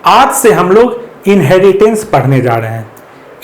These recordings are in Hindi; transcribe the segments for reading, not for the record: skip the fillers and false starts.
आज से हम लोग इनहेरिटेंस पढ़ने जा रहे हैं।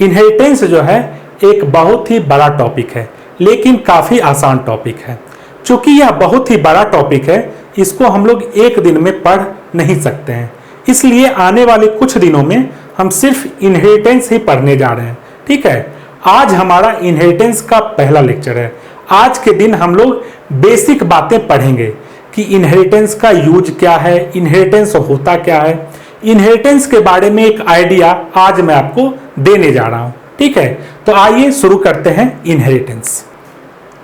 इनहेरिटेंस जो है एक बहुत ही बड़ा टॉपिक है, लेकिन काफ़ी आसान टॉपिक है। चूंकि यह बहुत ही बड़ा टॉपिक है, इसको हम लोग एक दिन में पढ़ नहीं सकते हैं, इसलिए आने वाले कुछ दिनों में हम सिर्फ इनहेरिटेंस ही पढ़ने जा रहे हैं। ठीक है, आज हमारा इनहेरिटेंस का पहला लेक्चर है। आज के दिन हम लोग बेसिक बातें पढ़ेंगे कि इनहेरिटेंस का यूज क्या है, इनहेरिटेंस होता क्या है। इनहेरिटेंस के बारे में एक आइडिया आज मैं आपको देने जा रहा हूं। ठीक है, तो आइए शुरू करते हैं इनहेरिटेंस।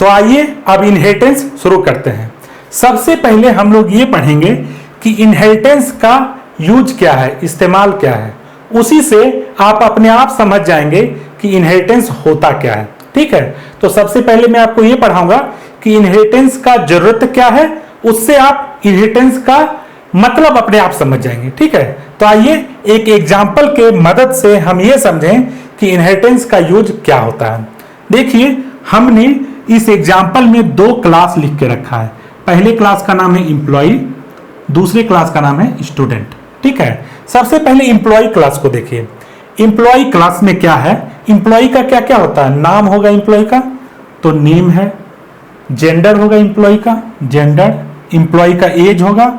तो आइए अब इनहेरिटेंस शुरू करते हैं। सबसे पहले हम लोग ये पढ़ेंगे कि इनहेरिटेंस का यूज क्या है, इस्तेमाल क्या है। उसी से आप अपने आप समझ जाएंगे कि इनहेरिटेंस होता क्या है। ठीक है, तो सबसे पहले मैं आपको ये पढ़ाऊंगा कि इनहेरिटेंस का जरूरत क्या है, उससे आप इनहेरिटेंस का मतलब अपने आप समझ जाएंगे। ठीक है, तो आइए एक एग्जाम्पल के मदद से हम ये समझें कि इनहेरिटेंस का यूज क्या होता है। देखिए, हमने इस एग्जाम्पल में दो क्लास लिख के रखा है। पहले क्लास का नाम है एम्प्लॉय, दूसरे क्लास का नाम है स्टूडेंट। ठीक है, सबसे पहले एम्प्लॉय क्लास को देखिए। एम्प्लॉय क्लास में क्या है, एम्प्लॉय का क्या क्या होता है। नाम होगा एम्प्लॉय का तो नेम है, जेंडर होगा एम्प्लॉय का जेंडर, एम्प्लॉय का एज होगा,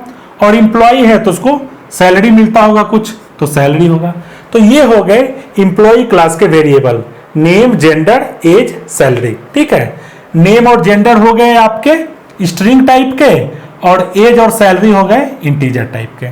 और एम्प्लॉय है तो उसको सैलरी मिलता होगा कुछ, तो सैलरी होगा। तो ये हो गए एम्प्लॉय क्लास के variable, name, gender, age, salary. ठीक है, नेम और जेंडर हो गए आपके स्ट्रिंग टाइप के, और एज और सैलरी हो गए इंटीजर टाइप के।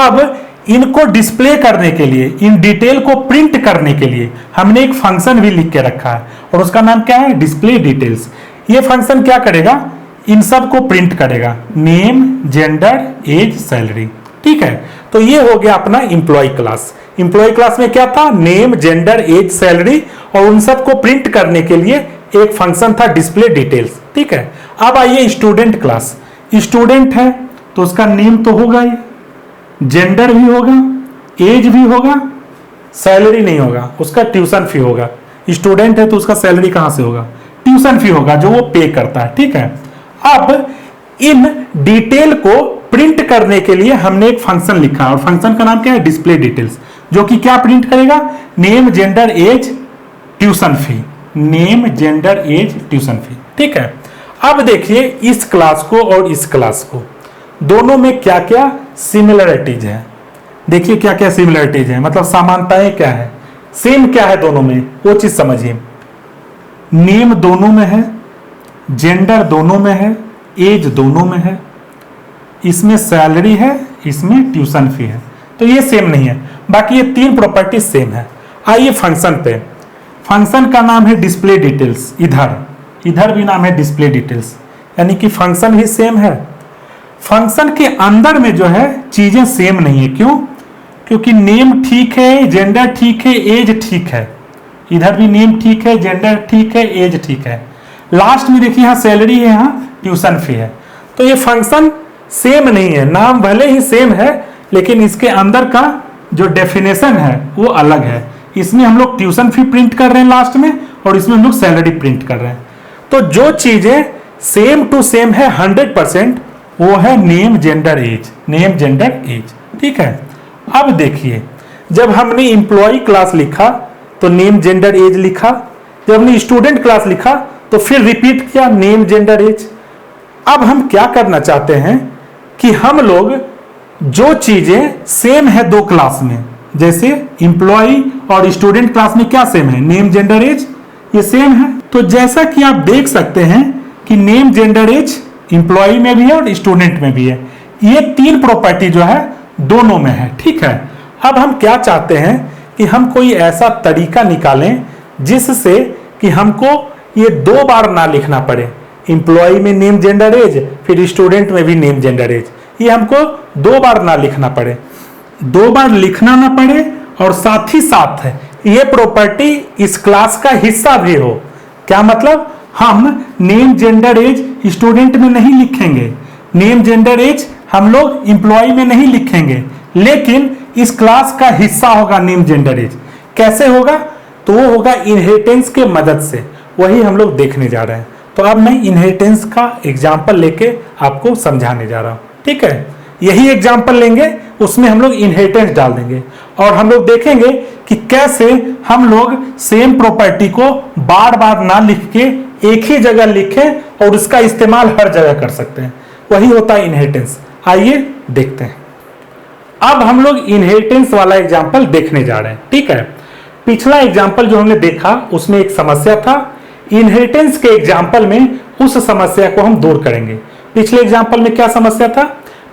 अब इनको डिस्प्ले करने के लिए, इन डिटेल को प्रिंट करने के लिए हमने एक फंक्शन भी लिख के रखा है, और उसका नाम क्या है, डिस्प्ले डिटेल्स। ये फंक्शन क्या करेगा, इन सब को प्रिंट करेगा, नेम, जेंडर, एज, सैलरी। ठीक है, तो ये हो गया अपना एम्प्लॉय क्लास। एम्प्लॉय क्लास में क्या था, नेम, जेंडर, एज, सैलरी, और उन सब को प्रिंट करने के लिए एक फंक्शन था डिस्प्ले डिटेल्स। ठीक है, अब आइए स्टूडेंट क्लास। स्टूडेंट है तो उसका नेम तो होगा ही, जेंडर भी होगा, एज भी होगा, सैलरी नहीं होगा, उसका ट्यूशन फी होगा। स्टूडेंट है तो उसका सैलरी कहां से होगा, ट्यूशन फी होगा जो वो पे करता है। ठीक है, अब इन डिटेल को प्रिंट करने के लिए हमने एक फंक्शन लिखा, और फंक्शन का नाम क्या है, डिस्प्ले डिटेल्स, जो कि क्या प्रिंट करेगा, name, gender, age, tuition fee, name, gender, age, tuition fee. ठीक है, अब देखिए इस क्लास को और इस क्लास को, दोनों में क्या क्या सिमिलरिटीज है। देखिए क्या क्या सिमिलरिटीज है, मतलब समानताएं क्या है, सेम क्या है दोनों में, वो चीज समझिए। नेम दोनों में है, जेंडर दोनों में है, एज दोनों में है, इसमें सैलरी है, इसमें ट्यूशन फी है, तो ये सेम नहीं है। बाकी ये तीन प्रॉपर्टी सेम है। आइए फंक्शन पे, फंक्शन का नाम है डिस्प्ले डिटेल्स। इधर भी नाम है डिस्प्ले डिटेल्स, यानी कि फंक्शन भी सेम है। फंक्शन के अंदर में जो है चीजें सेम नहीं है। क्यों, क्योंकि नेम ठीक है, जेंडर ठीक है, एज ठीक है। इधर भी नेम ठीक है, जेंडर ठीक है, एज ठीक है। लास्ट में देखिए यहाँ सैलरी है, यहाँ ट्यूशन फी है। तो ये फंक्शन सेम नहीं है, नाम भले ही सेम है, लेकिन इसके अंदर का जो डेफिनेशन है वो अलग है। इसमें हम लोग ट्यूशन फी प्रिंट कर रहे हैं लास्ट में, और इसमें हम लोग सैलरी प्रिंट कर रहे हैं। तो जो चीजें सेम टू सेम है 100%, वो है name, gender, age, name, gender, age. ठीक है, अब देखिए जब हमने एम्प्लॉय क्लास लिखा तो नेम, जेंडर, एज लिखा, जब हमने स्टूडेंट क्लास लिखा तो फिर रिपीट किया नेम, जेंडर, एज। अब हम क्या करना चाहते हैं कि हम लोग जो चीजें सेम है दो क्लास में, जैसे एम्प्लॉय और स्टूडेंट क्लास में क्या सेम है, नेम, जेंडर, एज, ये सेम है। तो जैसा कि आप देख सकते हैं कि नेम, जेंडर, एज एम्प्लॉय में भी है और स्टूडेंट में भी है। ये तीन प्रॉपर्टी जो है दोनों में है। ठीक है, अब हम क्या चाहते हैं कि हम कोई ऐसा तरीका निकालें जिससे कि हमको ये दो बार ना लिखना पड़े, एम्प्लॉय में नेम, जेंडर, एज, फिर स्टूडेंट में भी नेम, जेंडर, एज। ये हमको दो बार ना लिखना पड़े, दो बार लिखना ना पड़े, और साथ ही साथ ये प्रॉपर्टी इस क्लास का हिस्सा भी हो। क्या मतलब, हम नेम, जेंडर, एज स्टूडेंट में नहीं लिखेंगे, नेम, जेंडर, एज हम लोग एम्प्लॉय में नहीं लिखेंगे, लेकिन इस क्लास का हिस्सा होगा नेम, जेंडर, एज। कैसे होगा, तो वो होगा इनहेरिटेंस के मदद से। वही हम लोग देखने जा रहे हैं। तो अब मैं इनहेरिटेंस का एग्जाम्पल लेके आपको समझाने जा रहा हूं। ठीक है, यही एग्जाम्पल लेंगे, उसमें हम लोग इनहेरिटेंस डाल देंगे और हम लोग देखेंगे कि कैसे हम लोग सेम प्रॉपर्टी को बार बार ना लिख के एक ही जगह लिखें और उसका इस्तेमाल हर जगह कर सकते हैं। वही होता है इनहेरिटेंस। आइए देखते हैं। अब हम लोग इनहेरिटेंस वाला एग्जाम्पल देखने जा रहे हैं। ठीक है, पिछला एग्जाम्पल जो हमने देखा उसमें एक समस्या था। इनहेरिटेंस के एग्जाम्पल में उस समस्या को हम दूर करेंगे। पिछले एग्जाम्पल में क्या समस्या था?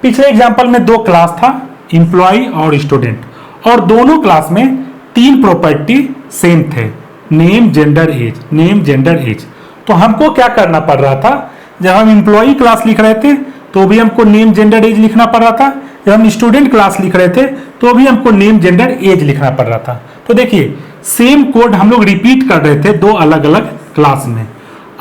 पिछले एग्जाम्पल में दो क्लास था, एम्प्लॉय और स्टूडेंट, और दोनों क्लास में तीन प्रॉपर्टी सेम थे, name gender age, name gender age. तो हमको क्या करना पड़ रहा था? जब हम एम्प्लॉय क्लास लिख रहे थे तो भी हमको नेम जेंडर एज लिखना पड़ रहा था, जब हम स्टूडेंट क्लास लिख रहे थे तो भी हमको नेम जेंडर एज लिखना पड़ रहा था। तो देखिए सेम कोड हम लोग रिपीट कर रहे थे दो अलग अलग क्लास में।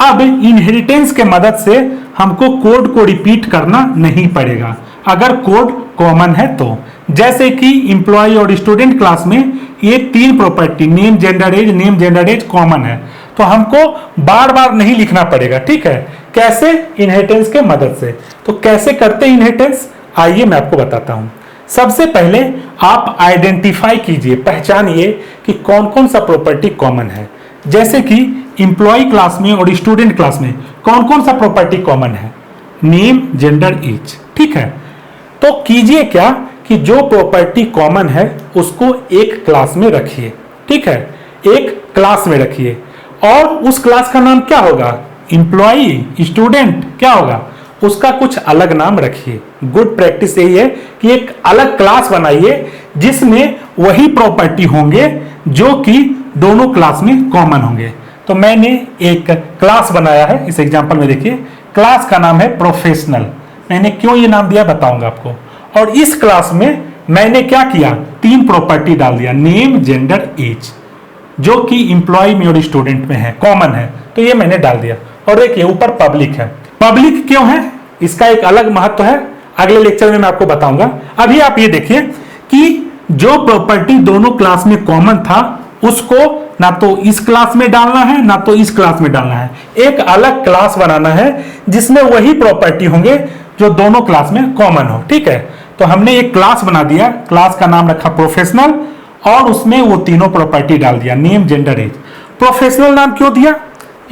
अब इनहेरिटेंस के मदद से हमको कोड को रिपीट करना नहीं पड़ेगा अगर कोड कॉमन है तो। जैसे कि एम्प्लॉय और स्टूडेंट क्लास में ये तीन property name gender age common है, तो हमको बार बार नहीं लिखना पड़ेगा। ठीक है, कैसे? इनहेरिटेंस के मदद से। तो कैसे करते हैं इनहेरिटेंस? आइए मैं आपको बताता हूं। सबसे पहले आप आइडेंटिफाई कीजिए, पहचानिए कि कौन कौन सा प्रॉपर्टी कॉमन है। जैसे कि एम्प्लॉय क्लास में और स्टूडेंट क्लास में कौन कौन सा प्रॉपर्टी कॉमन है? Name gender age. ठीक है, तो कीजिए क्या कि जो प्रॉपर्टी कॉमन है उसको एक क्लास में रखिए। ठीक है, एक क्लास में रखिए और उस क्लास का नाम क्या होगा? एम्प्लॉय, स्टूडेंट, क्या होगा? उसका कुछ अलग नाम रखिए। गुड प्रैक्टिस यही है कि एक अलग क्लास बनाइए जिसमें वही प्रॉपर्टी होंगे जो कि दोनों क्लास में कॉमन होंगे। तो मैंने एक क्लास बनाया है इस एग्जांपल में। देखिए क्लास का नाम है प्रोफेशनल। मैंने क्यों ये नाम दिया बताऊंगा आपको। और इस क्लास में मैंने क्या किया? तीन प्रॉपर्टी डाल दिया, नेम जेंडर एज, जो कि एम्प्लॉय में और स्टूडेंट में है, कॉमन है, तो ये मैंने डाल दिया। और देखिए ऊपर पब्लिक है। पब्लिक क्यों है? इसका एक अलग महत्व है, अगले लेक्चर में मैं आपको बताऊंगा। अभी आप ये देखिए कि जो प्रॉपर्टी दोनों क्लास में कॉमन था उसको ना तो इस क्लास में डालना है ना तो इस क्लास में डालना है, एक अलग क्लास बनाना है जिसमें वही प्रॉपर्टी होंगे जो दोनों क्लास में कॉमन हो। ठीक है, तो हमने एक क्लास बना दिया, क्लास का नाम रखा प्रोफेशनल और उसमें वो तीनों प्रॉपर्टी डाल दिया, नेम जेंडर एज। प्रोफेशनल नाम क्यों दिया?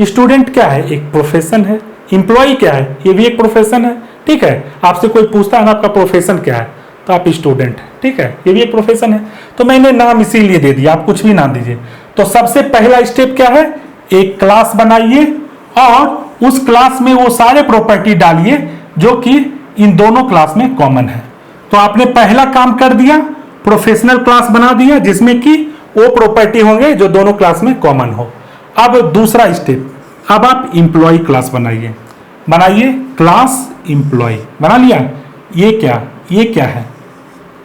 स्टूडेंट क्या है? एक प्रोफेशन है। एम्प्लॉय क्या है? ये भी एक प्रोफेशन है। ठीक है, आपसे कोई पूछता है ना आपका प्रोफेशन क्या है, तो आप स्टूडेंट है। ठीक है, ये भी एक प्रोफेशन है। तो मैंने नाम इसीलिए दे दिया, आप कुछ भी नाम दीजिए। तो सबसे पहला स्टेप क्या है? एक क्लास बनाइए और उस क्लास में वो सारे प्रॉपर्टी डालिए जो कि इन दोनों क्लास में कॉमन है। तो आपने पहला काम कर दिया, प्रोफेशनल क्लास बना दिया जिसमें कि वो प्रॉपर्टी होंगे जो दोनों क्लास में कॉमन हो। अब दूसरा स्टेप, अब आप एम्प्लॉय क्लास बनाइए क्लास एम्प्लॉय बना लिया। ये क्या है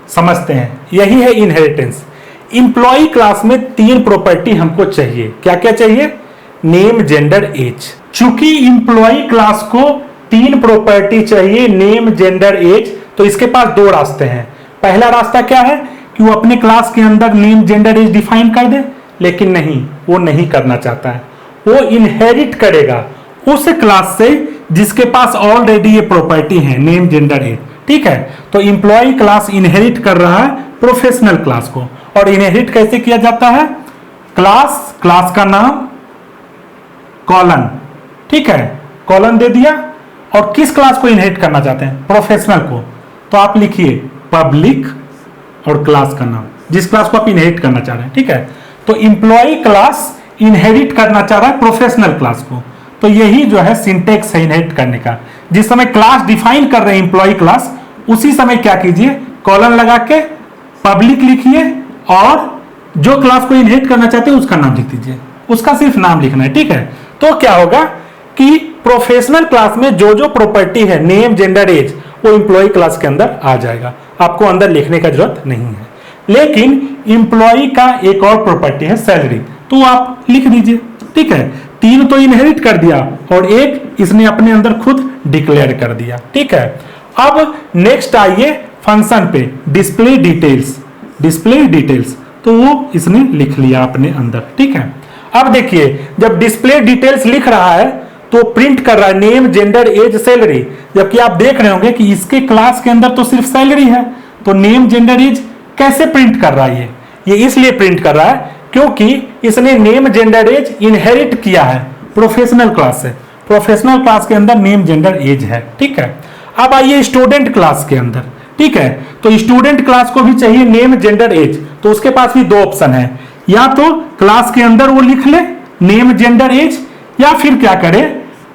समझते हैं, यही है इनहेरिटेंस। एम्प्लॉय क्लास में तीन प्रॉपर्टी हमको चाहिए। क्या क्या चाहिए? Name gender age. चूंकि एम्प्लॉय क्लास को तीन प्रॉपर्टी चाहिए, नेम जेंडर एज, तो इसके पास दो रास्ते हैं। पहला रास्ता क्या है कि वो अपने क्लास के अंदर नेम जेंडर एज डिफाइन कर दे, लेकिन नहीं, वो नहीं करना चाहता है। वो इनहेरिट करेगा उस क्लास से जिसके पास ऑलरेडी ये प्रॉपर्टी है, नेम जेंडर एज। ठीक है, तो एम्प्लॉय क्लास इनहेरिट कर रहा है प्रोफेशनल क्लास को। और इनहेरिट कैसे किया जाता है? क्लास का नाम कॉलन। ठीक है, कॉलन दे दिया। और किस क्लास को इनहेरिट करना चाहते हैं? प्रोफेशनल को। तो आप लिखिए पब्लिक और क्लास का नाम, जिस क्लास को आप इनहेरिट करना चाह रहे हैं। ठीक है, तो एम्प्लॉय क्लास इनहेरिट करना चाह रहा है प्रोफेशनल क्लास को। तो यही जो है सिंटेक्स है इनहेरिट करने का। जिस समय क्लास डिफाइन कर रहे हैं एम्प्लॉय क्लास, उसी समय क्या कीजिए? कॉलन लगा के पब्लिक लिखिए और जो क्लास को इनहेरिट करना चाहते हैं उसका नाम लिख दीजिए, उसका सिर्फ नाम लिखना है। ठीक है, तो क्या होगा कि प्रोफेशनल क्लास में जो जो प्रॉपर्टी है, नेम जेंडर एज, वो एम्प्लॉय क्लास के अंदर आ जाएगा, आपको अंदर लिखने का जरूरत नहीं है। लेकिन एम्प्लॉय का एक और प्रॉपर्टी है सैलरी, तो आप लिख दीजिए। ठीक है, तीन तो इनहेरिट कर दिया और एक इसने अपने अंदर खुद डिक्लेयर कर दिया। ठीक है, अब नेक्स्ट आइए फंक्शन पे, डिस्प्ले डिटेल्स, तो वो इसने लिख लिया अपने अंदर। ठीक है, अब देखिए जब डिस्प्ले डिटेल्स लिख रहा है तो प्रिंट कर रहा है नेम जेंडर एज सैलरी, जबकि आप देख रहे होंगे कि इसके क्लास के अंदर तो सिर्फ सैलरी है, तो नेम जेंडर एज कैसे प्रिंट कर रहा है? ये इसलिए प्रिंट कर रहा है क्योंकि इसने नेम जेंडर एज इनहेरिट किया है प्रोफेशनल क्लास से। प्रोफेशनल क्लास के अंदर नेम जेंडर एज है, ठीक है। अब आइए स्टूडेंट क्लास के अंदर, ठीक है। तो स्टूडेंट क्लास को भी चाहिए नेम जेंडर एज, तो उसके पास भी दो ऑप्शन है, या तो क्लास के अंदर वो लिख ले नेम जेंडर एज, या फिर क्या करे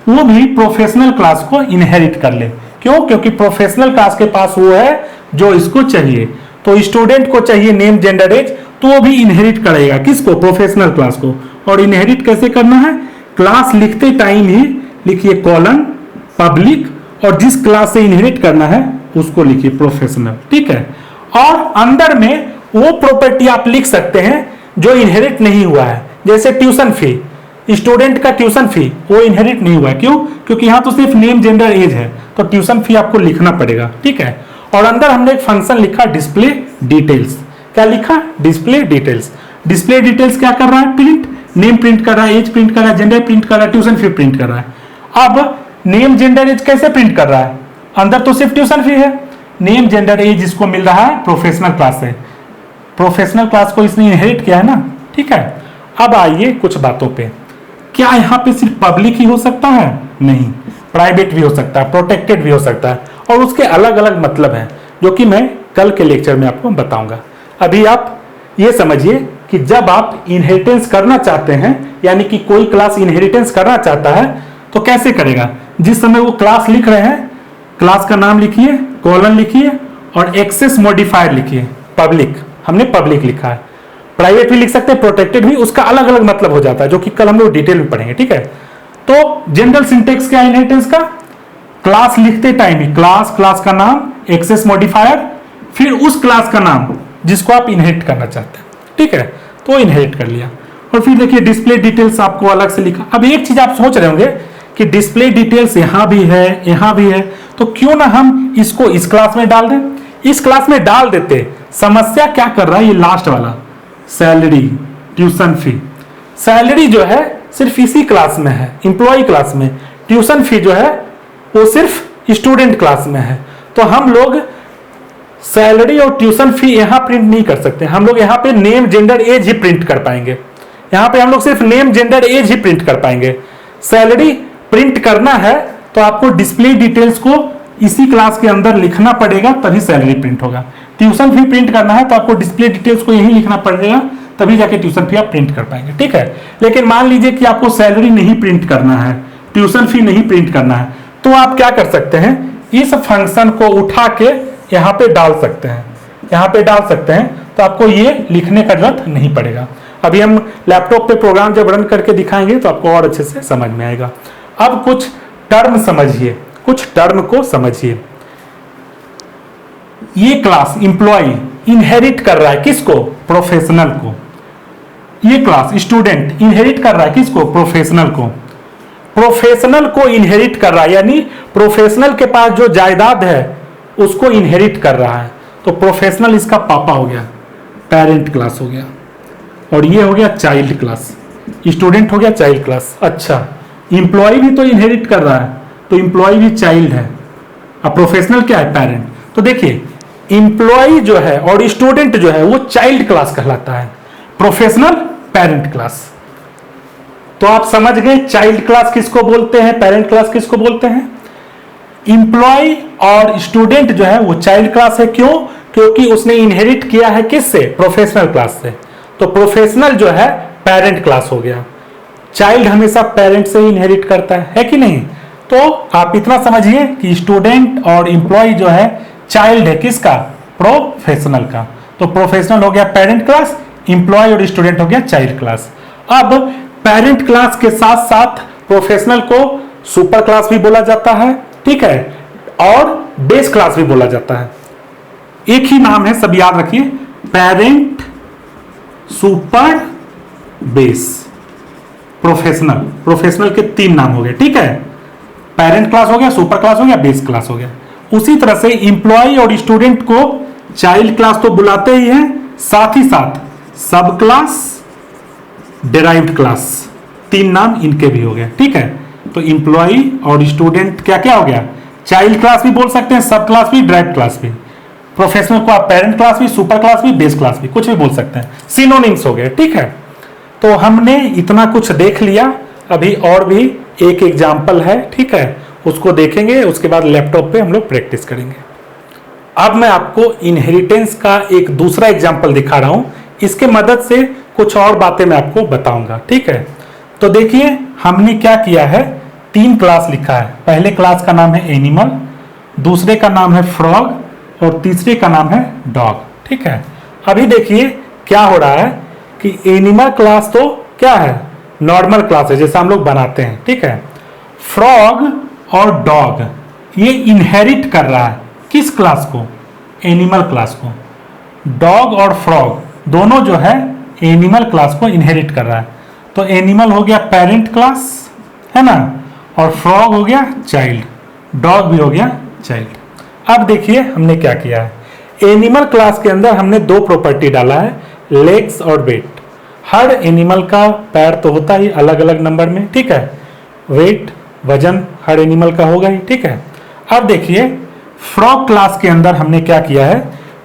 वो भी प्रोफेशनल क्लास को इनहेरिट कर ले। क्यों? क्योंकि प्रोफेशनल क्लास के पास वो है जो इसको चाहिए। तो स्टूडेंट को चाहिए नेम जेंडर एज, तो वो भी इनहेरिट करेगा किसको? प्रोफेशनल क्लास को। और इनहेरिट कैसे करना है? क्लास लिखते टाइम ही लिखिए कॉलन पब्लिक, और जिस क्लास से इनहेरिट करना है उसको लिखिए प्रोफेशनल, ठीक है। और अंदर में वो प्रॉपर्टी आप लिख सकते हैं जो इनहेरिट नहीं हुआ है, जैसे ट्यूशन फी। स्टूडेंट का ट्यूशन फी वो इनहेरिट नहीं हुआ है, क्यों? क्योंकि यहाँ तो सिर्फ नेम जेंडर एज है, तो ट्यूशन फी आपको लिखना पड़ेगा, ठीक है। और अंदर हमने एक फंक्शन लिखा डिस्प्ले डिटेल्स। क्या लिखा? Display details. डिस्प्ले डिटेल्स क्या कर रहा है? प्रिंट, नेम प्रिंट कर रहा है, एज प्रिंट कर रहा है, जेंडर प्रिंट कर रहा है, ट्यूशन फी प्रिंट कर रहा है। अब नेम जेंडर एज कैसे प्रिंट कर रहा है? अंदर तो सिर्फ ट्यूशन फी है, नेम जेंडर एज इसको मिल रहा है प्रोफेशनल क्लास से। प्रोफेशनल क्लास को इसने इनहेरिट किया है ना, ठीक है। अब आइए कुछ बातों पे। क्या यहाँ पे सिर्फ पब्लिक ही हो सकता है? नहीं, प्राइवेट भी हो सकता है, प्रोटेक्टेड भी हो सकता है, और उसके अलग अलग मतलब हैं जो कि मैं कल के लेक्चर में आपको बताऊंगा। अभी आप ये समझिए कि जब आप इनहेरिटेंस करना चाहते हैं, यानी कि कोई क्लास इनहेरिटेंस करना चाहता है, तो कैसे करेगा? जिस समय वो क्लास लिख रहे हैं, क्लास का नाम लिखिए, कॉलन लिखिए, और एक्सेस मॉडिफायर लिखिए। पब्लिक, हमने पब्लिक लिखा है, प्राइवेट भी लिख सकते हैं, प्रोटेक्टेड भी, उसका अलग अलग मतलब हो जाता है, जो कि कल हम लोग डिटेल में पढ़ेंगे, ठीक है। तो जनरल सिंटेक्स क्या है इनहेरिटेंस का? क्लास लिखते टाइम ही क्लास का नाम, एक्सेस मॉडिफायर, फिर उस क्लास का नाम जिसको आप इनहेरिट करना चाहते हैं, ठीक है। तो इनहेरिट कर लिया। और फिर देखिए डिस्प्ले डिटेल्स आपको अलग से लिखा। अब एक चीज आप सोच रहे होंगे कि डिस्प्ले डिटेल्स यहां भी है, यहां भी है, तो क्यों ना हम इसको इस क्लास में डाल दें? इस क्लास में डाल देते। समस्या क्या कर रहा है ये लास्ट वाला, सैलरी, ट्यूशन फी। सैलरी जो है सिर्फ इसी क्लास में है, इंप्लॉय क्लास में। ट्यूशन फी जो है वो सिर्फ स्टूडेंट क्लास में है। तो हम लोग सैलरी और ट्यूशन फी यहां प्रिंट नहीं कर सकते, हम लोग यहाँ पे नेम जेंडर एज ही प्रिंट कर पाएंगे। यहाँ पे हम लोग सिर्फ नेम जेंडर एज ही प्रिंट कर पाएंगे। सैलरी प्रिंट करना है तो आपको डिस्प्ले डिटेल्स को इसी क्लास के अंदर लिखना पड़ेगा, तभी सैलरी प्रिंट होगा। ट्यूशन फी प्रिंट करना है तो आपको डिस्प्ले डिटेल्स को यही लिखना पड़ेगा, तभी जाके ट्यूशन फी आप प्रिंट कर पाएंगे, ठीक है। लेकिन मान लीजिए कि आपको सैलरी नहीं प्रिंट करना है, ट्यूशन फी नहीं प्रिंट करना है, तो आप क्या कर सकते हैं? इस फंक्शन को उठा के यहाँ पे डाल सकते हैं, यहाँ पे डाल सकते हैं, तो आपको ये लिखने का जरूरत नहीं पड़ेगा। अभी हम लैपटॉप पे प्रोग्राम जब रन करके दिखाएंगे तो आपको और अच्छे से समझ में आएगा। अब कुछ टर्म समझिए, कुछ टर्म को समझिए। ये क्लास इंप्लॉय इनहेरिट कर रहा है किसको? प्रोफेशनल को। ये क्लास स्टूडेंट इनहेरिट कर रहा है किसको? प्रोफेशनल को। प्रोफेशनल को इनहेरिट कर रहा है, यानी प्रोफेशनल के पास जो जायदाद है उसको इनहेरिट कर रहा है। तो प्रोफेशनल इसका पापा हो गया, पेरेंट क्लास हो गया, और ये हो गया चाइल्ड क्लास। स्टूडेंट हो गया चाइल्ड क्लास। अच्छा, इंप्लॉय भी तो इनहेरिट कर रहा है, तो इंप्लॉय भी चाइल्ड है। अब प्रोफेशनल क्या है? पेरेंट। तो देखिए इंप्लॉय जो है और स्टूडेंट जो है वो चाइल्ड क्लास कहलाता है, प्रोफेशनल पेरेंट क्लास। तो आप समझ गए चाइल्ड क्लास किसको बोलते हैं, पेरेंट क्लास किसको बोलते हैं। इंप्लॉय और स्टूडेंट जो है वो चाइल्ड क्लास है, क्यों? क्योंकि उसने इनहेरिट किया है किससे? प्रोफेशनल क्लास से। तो प्रोफेशनल जो है पेरेंट क्लास हो गया। चाइल्ड हमेशा पेरेंट से ही इनहेरिट करता है कि नहीं? तो आप इतना समझिए कि स्टूडेंट और इंप्लॉय जो है चाइल्ड है किसका? प्रोफेशनल का। तो प्रोफेशनल हो गया पेरेंट क्लास, इंप्लॉय और स्टूडेंट हो गया चाइल्ड क्लास। अब पेरेंट क्लास के साथ साथ प्रोफेशनल को सुपर क्लास भी बोला जाता है, ठीक है, और बेस क्लास भी बोला जाता है। एक ही नाम है, सब याद रखिए, parent, super, base. Professional, professional के 3 नाम हो गए, ठीक है। पेरेंट क्लास हो गया, सुपर क्लास हो गया, बेस क्लास हो गया। उसी तरह से इंप्लॉय और स्टूडेंट को चाइल्ड क्लास तो बुलाते ही हैं, साथ ही साथ सब क्लास, डिराइव्ड क्लास, 3 नाम इनके भी हो गए, ठीक है। तो इंप्लॉय और स्टूडेंट क्या क्या हो गया? चाइल्ड क्लास भी बोल सकते हैं, सब क्लास भी, डिराइव्ड क्लास भी। प्रोफेशनल को आप पेरेंट क्लास भी, सुपर क्लास भी, बेस क्लास भी, कुछ भी बोल सकते हैं, सिनोनिम्स हो गए। ठीक है, तो हमने इतना कुछ देख लिया, अभी और भी एक एग्जाम्पल है, ठीक है, उसको देखेंगे, उसके बाद लैपटॉप पे हम लोग प्रैक्टिस करेंगे। अब मैं आपको इनहेरिटेंस का एक दूसरा एग्जाम्पल दिखा रहा हूं, इसके मदद से कुछ और बातें मैं आपको बताऊंगा। ठीक है, तो देखिए हमने क्या किया है, 3 क्लास लिखा है। पहले क्लास का नाम है एनिमल, दूसरे का नाम है फ्रॉग और तीसरे का नाम है डॉग। ठीक है, अभी देखिए क्या हो रहा है कि एनिमल क्लास तो क्या है, नॉर्मल क्लास है जैसा हम लोग बनाते हैं। ठीक है, फ्रॉग और डॉग ये इनहेरिट कर रहा है किस क्लास को, एनिमल क्लास को। डॉग और फ्रॉग दोनों जो है एनिमल क्लास को इनहेरिट कर रहा है। तो एनिमल हो गया पेरेंट क्लास, है ना, और फ्रॉग हो गया चाइल्ड, डॉग भी हो गया चाइल्ड। अब देखिए हमने क्या किया है, एनिमल क्लास के अंदर हमने 2 प्रॉपर्टी डाला है, लेग्स और वेट। हर एनिमल का पैर तो होता ही अलग अलग नंबर में। ठीक है, वेट वजन हर एनिमल का होगा ही। ठीक है, अब देखिए फ्रॉग क्लास के अंदर हमने क्या किया है,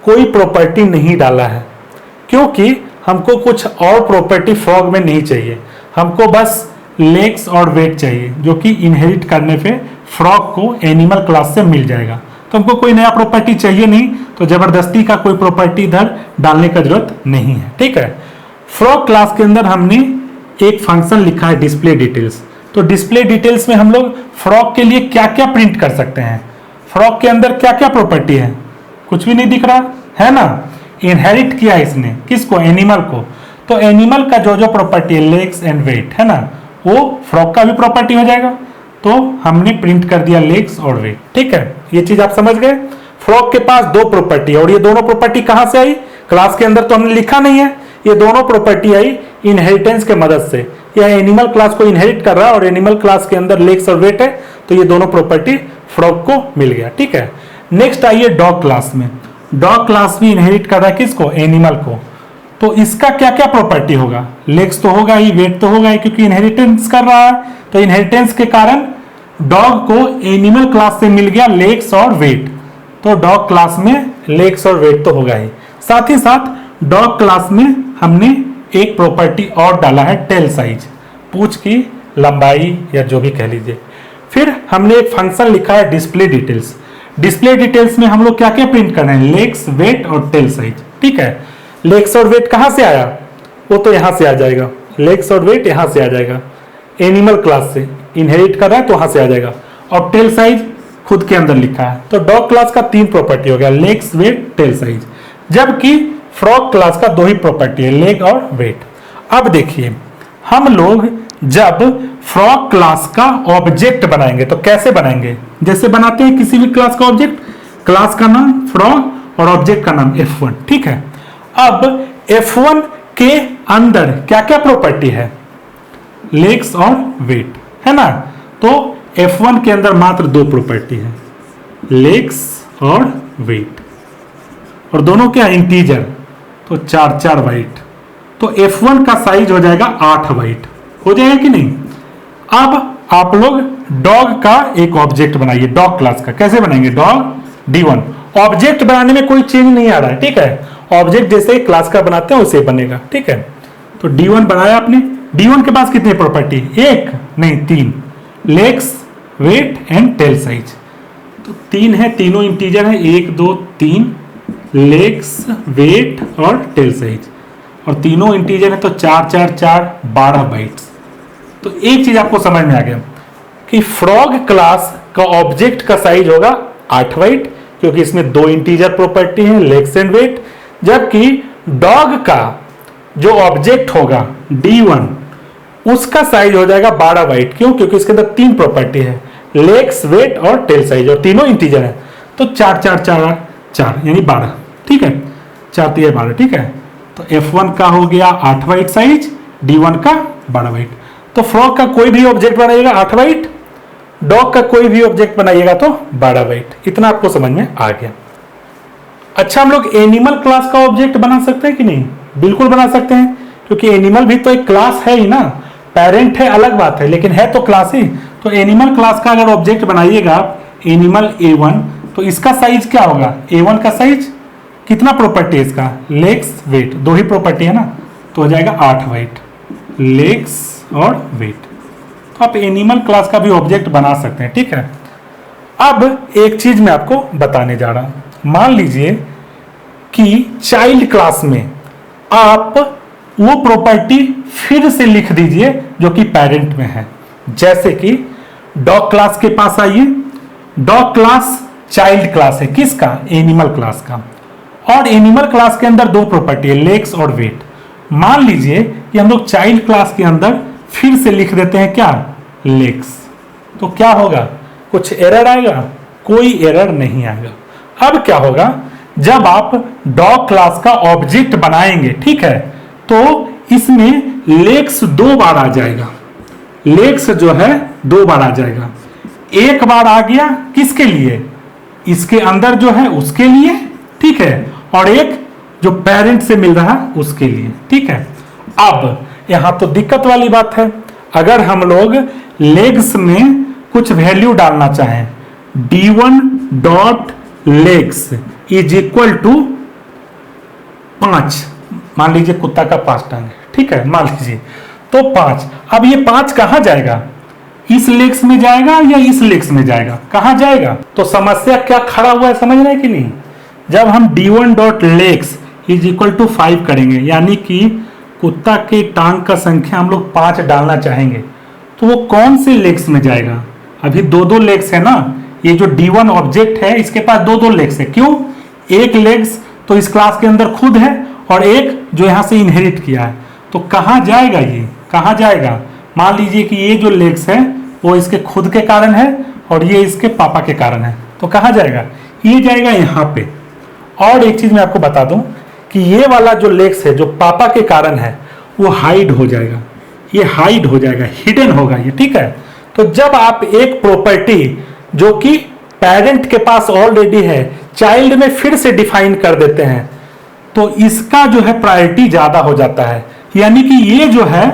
कोई प्रॉपर्टी नहीं डाला है, क्योंकि हमको कुछ और प्रॉपर्टी फ्रॉग में नहीं चाहिए, हमको बस लेग्स और वेट चाहिए, जो कि इनहेरिट करने पे फ्रॉग को एनिमल क्लास से मिल जाएगा। तो हमको कोई नया प्रॉपर्टी चाहिए नहीं, तो जबरदस्ती का कोई प्रॉपर्टी इधर डालने का जरूरत नहीं है। ठीक है, फ्रॉग क्लास के अंदर हमने एक फंक्शन लिखा है डिस्प्ले डिटेल्स। तो डिस्प्ले डिटेल्स में हम लोग फ्रॉग के लिए क्या क्या प्रिंट कर सकते हैं, फ्रॉग के अंदर क्या क्या प्रॉपर्टी है, कुछ भी नहीं दिख रहा है ना, इनहेरिट किया इसने किसको, एनिमल को। तो एनिमल का जो जो प्रॉपर्टी है, लेग्स एंड वेट, है ना, वो फ्रॉग का भी प्रॉपर्टी हो जाएगा। तो हमने प्रिंट कर दिया लेग्स और वेट। ठीक है, ये चीज आप समझ गए। फ्रॉग के पास 2 प्रॉपर्टी है, और ये दोनों प्रॉपर्टी कहां से आई, क्लास के अंदर तो हमने लिखा नहीं है, ये दोनों प्रॉपर्टी आई इनहेरिटेंस के मदद से। यह एनिमल क्लास को इनहेरिट कर रहा है और एनिमल क्लास के अंदर लेग्स और वेट है, तो ये दोनों प्रॉपर्टी फ्रॉग को मिल गया। ठीक है, नेक्स्ट आइए डॉग क्लास में। डॉग क्लास भी इनहेरिट कर रहा है किसको, एनिमल को। तो इसका क्या क्या प्रॉपर्टी होगा, लेग्स तो होगा ही, वेट तो होगा ही, क्योंकि इनहेरिटेंस कर रहा है। तो इनहेरिटेंस के कारण डॉग को एनिमल क्लास से मिल गया लेग्स और वेट, तो डॉग क्लास में लेग्स और वेट तो होगा ही। साथ ही साथ डॉग क्लास में हमने एक प्रॉपर्टी और डाला है, टेल साइज, पूंछ की लंबाई या जो भी कह लीजिए। फिर हमने एक फंक्शन लिखा है डिस्प्ले डिटेल्स। डिस्प्ले डिटेल्स में हम लोग क्या क्या प्रिंट कर रहे हैं, लेग्स, वेट और टेल साइज। ठीक है, लेग्स और वेट कहां से आया, वो तो यहां से आ जाएगा, लेग्स और वेट यहां से आ जाएगा, एनिमल क्लास से इनहेरिट कर रहा है तो वहां से आ जाएगा। और टेल साइज खुद के अंदर लिखा है। तो डॉग क्लास का 3 प्रॉपर्टी हो गया, लेग्स, वेट, टेल साइज, जबकि फ्रॉग क्लास का 2 ही प्रॉपर्टी है, लेग और वेट। अब देखिए हम लोग जब फ्रॉग क्लास का ऑब्जेक्ट बनाएंगे तो कैसे बनाएंगे, जैसे बनाते हैं किसी भी क्लास का ऑब्जेक्ट, क्लास का नाम फ्रॉग और ऑब्जेक्ट का नाम F1। ठीक है, अब F1 के अंदर क्या क्या प्रॉपर्टी है, लेग्स और वेट, है ना। तो F1 के अंदर मात्र 2 प्रॉपर्टी है, लेग्स और वेट, और दोनों क्या इंटीजर, तो 4-4 बाइट। तो F1 का साइज हो जाएगा 8 बाइट, हो जाएगा कि नहीं। अब आप लोग डॉग का एक ऑब्जेक्ट बनाइए, डॉग क्लास का कैसे बनाएंगे, डॉग D1। ऑब्जेक्ट बनाने में कोई चेंज नहीं आ रहा है। ठीक है, ऑब्जेक्ट जैसे क्लास का बनाते हैं वैसे बनेगा। ठीक है, तो D1 बनाया आपने। D1 के पास कितनी प्रॉपर्टी, 1 नहीं 3, legs, weight and tail size. तो 3 है, तीनों इंटीजर है, 1 2 3, लेग्स, वेट और टेल साइज, और तीनों इंटीजर है, तो 4-4-4 12 बाइट्स। तो एक चीज आपको समझ में आ गया कि फ्रॉग क्लास का ऑब्जेक्ट का साइज होगा 8 बाइट, क्योंकि इसमें 2 इंटीजर प्रॉपर्टी है, लेग्स एंड वेट। जबकि डॉग का जो ऑब्जेक्ट होगा D1, उसका साइज हो जाएगा 12 बाइट। क्यों, क्योंकि इसके अंदर 3 प्रॉपर्टी है, लेग्स, वेट और टेल साइज, और तीनों इंटीजर है। तो 4-4-4 यानी 12। ठीक है, 4-3 12। ठीक है, तो F1 का हो गया 8 बाइट साइज, D1 का 12 बाइट। तो फ्रॉग का कोई भी ऑब्जेक्ट बनाइएगा 8 बाइट, डॉग का कोई भी ऑब्जेक्ट बनाइएगा तो 12 बाइट। इतना आपको समझ में आ गया। अच्छा, हम लोग एनिमल क्लास का ऑब्जेक्ट बना सकते हैं कि नहीं, बिल्कुल बना सकते हैं, क्योंकि एनिमल भी तो एक क्लास है ही ना। पेरेंट है अलग बात है, लेकिन है तो क्लास ही। तो एनिमल क्लास का अगर ऑब्जेक्ट बनाइएगा एनिमल A1, तो इसका साइज क्या होगा, A1 का साइज कितना प्रॉपर्टी है इसका, लेग्स वेट, दो ही प्रॉपर्टी है ना, तो हो जाएगा 8 वेट, लेग्स और वेट। तो आप एनिमल क्लास का भी ऑब्जेक्ट बना सकते हैं, ठीक है। अब एक चीज मैं आपको बताने जा रहा हूं। मान लीजिए कि चाइल्ड क्लास में आप वो प्रॉपर्टी फिर से लिख दीजिए जो कि पेरेंट में है। जैसे कि डॉग क्लास के पास आइए, डॉग क्लास चाइल्ड क्लास है किसका, एनिमल क्लास का, और एनिमल क्लास के अंदर दो प्रॉपर्टी है, लेग्स और वेट। मान लीजिए कि हम लोग चाइल्ड क्लास के अंदर फिर से लिख देते हैं क्या, लेग्स, तो क्या होगा, कुछ एरर आएगा, कोई एरर नहीं आएगा। अब क्या होगा, जब आप डॉग क्लास का ऑब्जेक्ट बनाएंगे, ठीक है, तो इसमें लेग्स 2 बार आ जाएगा, लेग्स जो है 2 बार आ जाएगा। एक बार आ गया किसके लिए, इसके अंदर जो है उसके लिए, ठीक है, और एक जो पेरेंट से मिल रहा है उसके लिए, ठीक है। अब यहां तो दिक्कत वाली बात है, अगर हम लोग लेग्स में कुछ वैल्यू डालना चाहें, d1 dot legs is equal to 5, मान लीजिए कुत्ता का 5 टांग है, ठीक है, मान लीजिए, तो 5। अब ये 5 कहां जाएगा, इस लेग्स में जाएगा या इस लेग्स में जाएगा, कहां जाएगा। तो समस्या क्या खड़ा हुआ है, समझ रहे हैं कि नहीं। जब हम d1 dot legs is equal to 5 करेंगे, यानी कि कुत्ता के टांग का संख्या हम लोग 5 डालना चाहेंगे, तो वो कौन से लेग्स में जाएगा, अभी 2-2 लेग्स है ना, ये जो d1 ऑब्जेक्ट है इसके पास 2-2 लेग्स है, क्यों, एक लेग्स तो इस क्लास के अंदर खुद है और एक जो यहां से इनहेरिट किया है, तो कहां जाएगा, ये कहां जाएगा। मान लीजिए कि ये जो लेग्स है वो इसके खुद के कारण है और ये इसके पापा के कारण है, तो कहां जाएगा, ये जाएगा यहाँ पे। और एक चीज मैं आपको बता दूं कि ये वाला जो लेग्स है जो पापा के कारण है वो हाइड हो जाएगा, ये हाइड हो जाएगा, हिडन होगा ये, ठीक है। तो जब आप एक प्रॉपर्टी जो कि पेरेंट के पास ऑलरेडी है चाइल्ड में फिर से डिफाइन कर देते हैं, तो इसका जो है प्रायोरिटी ज्यादा हो जाता है, यानी कि ये जो है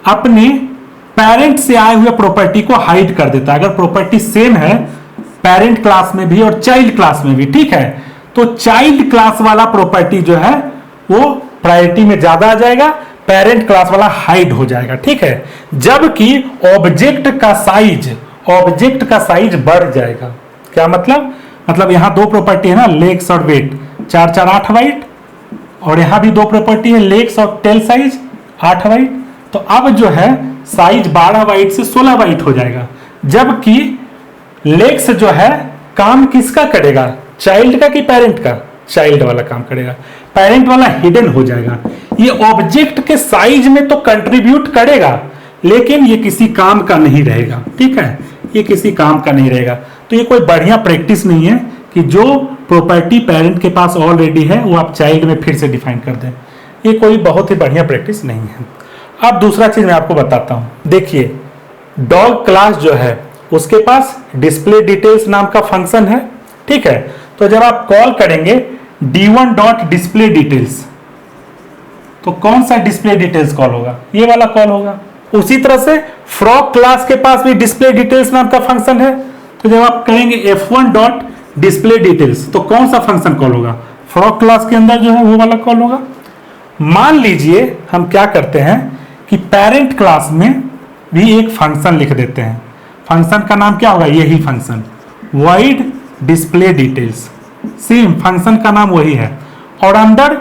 अपने पेरेंट से आए हुए प्रॉपर्टी को हाइड कर देता है। अगर प्रॉपर्टी सेम है पेरेंट क्लास में भी और चाइल्ड क्लास में भी, ठीक है, तो चाइल्ड क्लास वाला प्रॉपर्टी जो है वो प्रायोरिटी में ज्यादा आ जाएगा, पेरेंट क्लास वाला हाइड हो जाएगा, ठीक है। जबकि ऑब्जेक्ट का साइज बढ़ जाएगा। क्या मतलब यहां 2 प्रॉपर्टी है ना, लेग्स और वेट, 4 4 8 वाइट, और यहां भी 2 प्रॉपर्टी है, लेग्स और टेल साइज 8 वाइट। तो अब जो है साइज 12 वाइट से 16 वाइट हो जाएगा, जबकि लेग्स जो है काम किसका करेगा, चाइल्ड का कि पेरेंट का, चाइल्ड वाला काम करेगा, पेरेंट वाला हिडन हो जाएगा। ये ऑब्जेक्ट के साइज में तो कंट्रीब्यूट करेगा लेकिन ये किसी काम का नहीं रहेगा, ठीक है, ये किसी काम का नहीं रहेगा। तो ये कोई बढ़िया प्रैक्टिस नहीं है कि जो प्रॉपर्टी पेरेंट के पास ऑलरेडी है वो आप चाइल्ड में फिर से डिफाइन कर दें, ये कोई बहुत ही बढ़िया प्रैक्टिस नहीं है। अब दूसरा चीज मैं आपको बताता हूं, देखिए डॉग क्लास जो है उसके पास डिस्प्ले डिटेल्स नाम का फंक्शन है, ठीक है। तो जब आप कॉल करेंगे d1 डॉट डिस्प्ले डिटेल्स, तो कौन सा डिस्प्ले डिटेल्स कॉल होगा, ये वाला कॉल होगा। उसी तरह से फ्रॉग क्लास के पास भी डिस्प्ले डिटेल्स नाम का फंक्शन है, तो जब आप करेंगे f1 डॉट डिस्प्ले डिटेल्स, तो कौन सा फंक्शन कॉल होगा, फ्रॉग क्लास के अंदर जो है वो वाला कॉल होगा। मान लीजिए हम क्या करते हैं कि पेरेंट क्लास में भी एक फंक्शन लिख देते हैं, फंक्शन का नाम क्या होगा, यही function void display details, same function का नाम वही है, और अंदर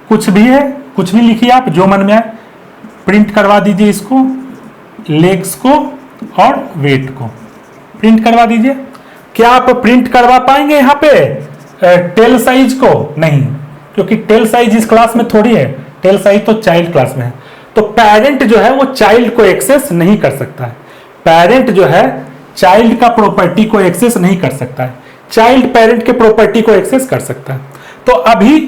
कुछ भी है, कुछ भी लिखिए आप जो मन में आए, प्रिंट करवा दीजिए इसको, लेग्स को और वेट को प्रिंट करवा दीजिए। क्या आप प्रिंट करवा पाएंगे यहाँ पे टेल साइज को, नहीं, क्योंकि टेल साइज इस क्लास में थोड़ी है, टेल साइज तो चाइल्ड क्लास में है। तो पेरेंट जो है वो चाइल्ड को एक्सेस नहीं कर सकता है, पेरेंट जो है चाइल्ड का प्रॉपर्टी को एक्सेस नहीं कर सकता है, चाइल्ड पेरेंट के प्रॉपर्टी को एक्सेस कर सकता है। तो अभी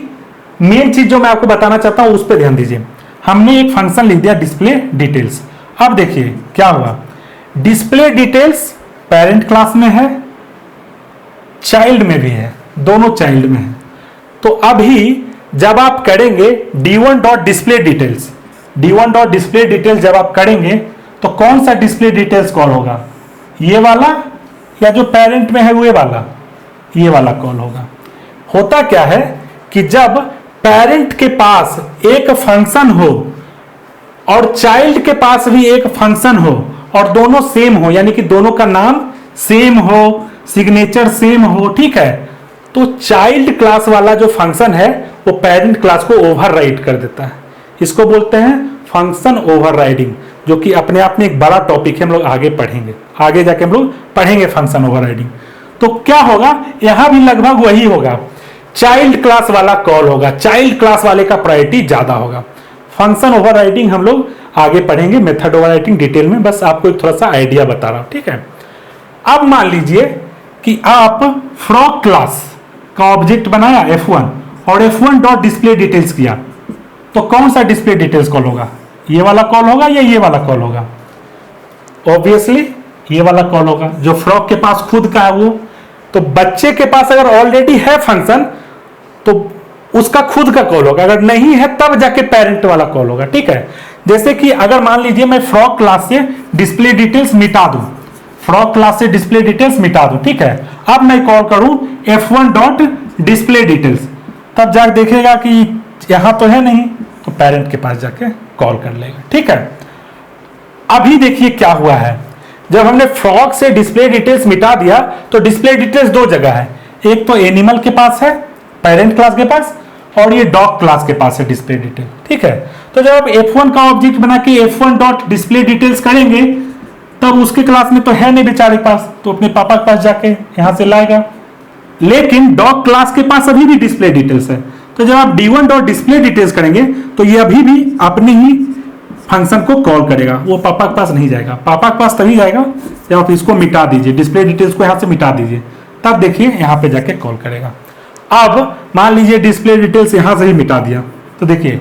मेन चीज जो मैं आपको बताना चाहता हूं उस पर ध्यान दीजिए। हमने एक फंक्शन लिख दिया डिस्प्ले डिटेल्स, अब देखिए क्या हुआ, डिस्प्ले डिटेल्स पेरेंट क्लास में है, चाइल्ड में भी है, दोनों चाइल्ड में है। तो अभी जब आप करेंगे d1 dot display details, d1 dot display details जब आप करेंगे तो कौन सा डिस्प्ले डिटेल्स कॉल होगा, ये वाला या जो पेरेंट में है वो वाला, ये वाला कॉल होगा। होता क्या है कि जब पेरेंट के पास एक फंक्शन हो और चाइल्ड के पास भी एक फंक्शन हो और दोनों सेम हो, यानी कि दोनों का नाम सेम हो, सिग्नेचर सेम हो, ठीक है, तो चाइल्ड क्लास वाला जो फंक्शन है वो पेरेंट क्लास को ओवरराइड कर देता है। इसको बोलते हैं फंक्शन ओवरराइडिंग, जो कि अपने आप में एक बड़ा टॉपिक है, हम लोग आगे पढ़ेंगे, आगे जाके हम लोग पढ़ेंगे फंक्शन ओवरराइडिंग। तो क्या होगा, यहां भी लगभग वही होगा, चाइल्ड क्लास वाला कॉल होगा, चाइल्ड क्लास वाले का प्रायोरिटी ज्यादा होगा। फंक्शन ओवरराइडिंग हम लोग आगे पढ़ेंगे, मेथड ओवरराइडिंग डिटेल में, बस आपको एक थोड़ा सा आइडिया बता रहा हूं, ठीक है। अब मान लीजिए कि आप फ्रॉक क्लास का ऑब्जेक्ट बनाया F1 और F1 डॉट डिस्प्ले डिटेल्स किया, तो कौन सा डिस्प्ले डिटेल्स कॉल होगा, ये वाला कॉल होगा या ये वाला कॉल होगा? ऑब्वियसली ये वाला कॉल होगा, जो फ्रॉक के पास खुद का है वो। तो बच्चे के पास अगर ऑलरेडी है फंक्शन तो उसका खुद का कॉल होगा, अगर नहीं है तब जाके पेरेंट वाला कॉल होगा, ठीक है। जैसे कि अगर मान लीजिए मैं फ्रॉक क्लास से डिस्प्ले डिटेल्स मिटा दूं, फ्रॉक क्लास से डिस्प्ले डिटेल्स मिटा दूं, ठीक है, अब मैं कॉल करूं F1 डॉट डिस्प्ले डिटेल्स, तब जाके देखेगा कि यहां तो है नहीं, तो पेरेंट के पास जाके कॉल कर लेगा, ठीक है। अभी देखिए क्या हुआ है, जब हमने फ्रॉक से डिस्प्ले डिटेल्स मिटा दिया तो डिस्प्ले डिटेल्स दो जगह है, एक तो एनिमल के पास है पेरेंट क्लास के पास, और ये डॉग क्लास के पास है डिस्प्ले डिटेल, ठीक है। तो जब आप F1 का ऑब्जेक्ट बना के F1 डॉट डिस्प्ले डिटेल्स करेंगे तब उसके क्लास में तो है नहीं बेचारे के पास, तो अपने पापा के पास जाके यहां से लाएगा। लेकिन डॉग क्लास के पास अभी भी डिस्प्ले डिटेल्स है, तो जब आप D1 डॉट डिस्प्ले डिटेल्स करेंगे तो ये अभी भी अपने ही फंक्शन को कॉल करेगा, वो पापा के पास नहीं जाएगा। पापा के पास तभी जाएगा जब आप इसको मिटा दीजिए, डिस्प्ले डिटेल्स को यहां से मिटा दीजिए, तब देखिए यहां पे जाके कॉल करेगा। अब मान लीजिए डिस्प्ले डिटेल्स यहां से ही मिटा दिया, तो देखिए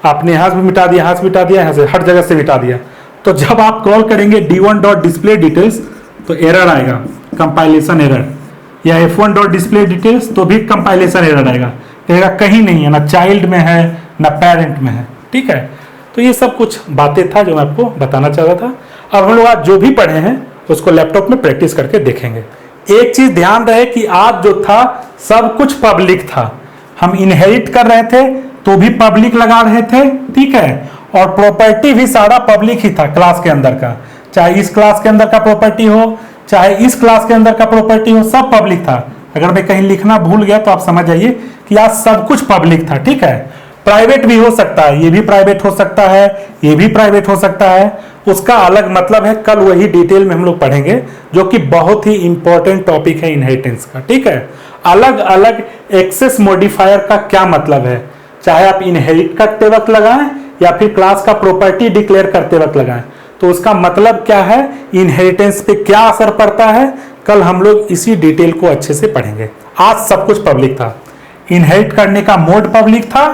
आपने यहां से भी मिटा दिया, यहां से मिटा दिया, यहां से हर जगह से मिटा दिया, तो जब आप कॉल करेंगे D1 डॉट डिस्प्ले डिटेल्स तो एरर आएगा, कंपाइलेशन एरर, या F1 डॉट डिस्प्ले डिटेल्स तो भी कंपाइलेशन एरर आएगा, कहेगा कहीं नहीं है, ना चाइल्ड में है ना पेरेंट में है, ठीक है। तो ये सब कुछ बातें था जो मैं आपको बताना चाह रहा था। अब हम लोग आज जो भी पढ़े हैं उसको लैपटॉप में प्रैक्टिस करके देखेंगे। एक चीज ध्यान रहे कि आज जो था सब कुछ पब्लिक था, हम इनहेरिट कर रहे थे तो भी पब्लिक लगा रहे थे, ठीक है, और प्रॉपर्टी भी सारा पब्लिक ही था क्लास के अंदर का, चाहे इस क्लास के अंदर का प्रॉपर्टी हो चाहे इस क्लास के अंदर का प्रॉपर्टी हो, सब पब्लिक था। अगर मैं कहीं लिखना भूल गया तो आप समझ जाइए कि आज सब कुछ पब्लिक था, ठीक है। प्राइवेट भी हो सकता है, ये भी प्राइवेट हो सकता है, ये भी प्राइवेट हो सकता है, उसका अलग मतलब है, कल वही डिटेल में हम लोग पढ़ेंगे, जो कि बहुत ही इंपॉर्टेंट टॉपिक है इनहेरिटेंस का, ठीक है। अलग अलग एक्सेस मॉडिफायर का क्या मतलब है, चाहे आप इनहेरिट करते वक्त लगाएं या फिर क्लास का प्रॉपर्टी डिक्लेयर करते वक्त लगाएं, तो उसका मतलब क्या है, इनहेरिटेंस पे क्या असर पड़ता है, कल हम लोग इसी डिटेल को अच्छे से पढ़ेंगे। आज सब कुछ पब्लिक था, इनहेरिट करने का मोड पब्लिक था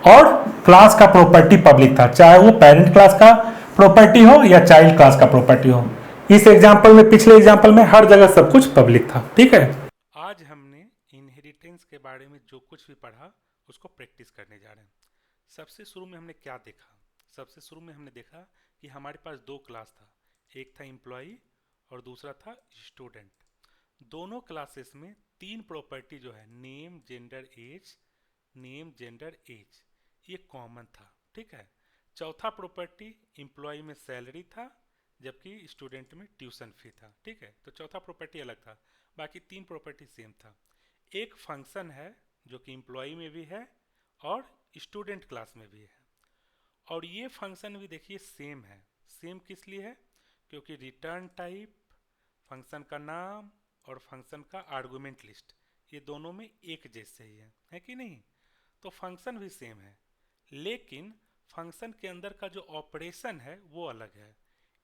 और क्लास का प्रॉपर्टी पब्लिक था, चाहे वो पेरेंट क्लास का प्रॉपर्टी हो या चाइल्ड क्लास का प्रॉपर्टी हो। इस एग्जांपल में, पिछले एग्जांपल में हर जगह सब कुछ पब्लिक था, ठीक है। आज हमने इनहेरिटेंस के बारे में जो कुछ भी पढ़ा उसको प्रैक्टिस करने जा रहे हैं। सबसे शुरू में हमने क्या देखा, सबसे शुरू में हमने देखा कि हमारे पास दो क्लास था, एक था एम्प्लॉई और दूसरा था स्टूडेंट। दोनों क्लासेस में तीन प्रॉपर्टी जो है, name gender age, name gender age, ये कॉमन था, ठीक है। चौथा प्रॉपर्टी एम्प्लॉय में सैलरी था जबकि स्टूडेंट में ट्यूशन फी था, ठीक है। तो चौथा प्रॉपर्टी अलग था, बाकी तीन प्रॉपर्टी सेम था। एक फंक्शन है जो कि एम्प्लॉय में भी है और स्टूडेंट क्लास में भी है, और ये फंक्शन भी देखिए सेम है। सेम किस लिए है, क्योंकि रिटर्न टाइप, फंक्शन का नाम और फंक्शन का आर्गुमेंट लिस्ट ये दोनों में एक जैसे ही है कि नहीं। तो फंक्शन भी सेम है, लेकिन फंक्शन के अंदर का जो ऑपरेशन है वो अलग है।